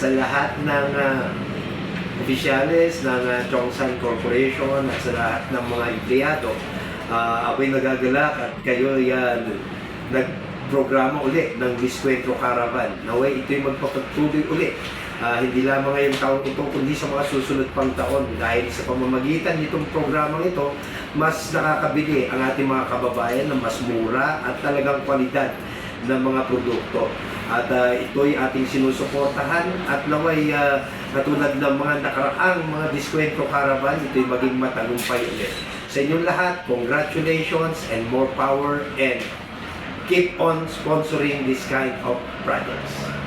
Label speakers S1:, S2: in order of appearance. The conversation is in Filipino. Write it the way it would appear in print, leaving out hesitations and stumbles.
S1: sa lahat ng opisyales ng Chongsan Corporation at sa lahat ng mga empleyado. Ako'y nagagalak at kayo yan nagprograma ulit ng Diskwentro Caravan. Naway ito'y magpapatuloy ulit. Hindi lamang ngayong taon ito, kundi sa mga susunod pang taon. Dahil sa pamamagitan nitong programang ito, mas nakakabili ang ating mga kababayan ng mas mura at talagang kwalidad ng mga produkto. At ito'y ating sinusuportahan at naway katulad ng mga nakaraang mga Diskwentro Caravan, ito'y maging matagumpay ulit. Sa inyong lahat, congratulations and more power, and keep on sponsoring this kind of projects.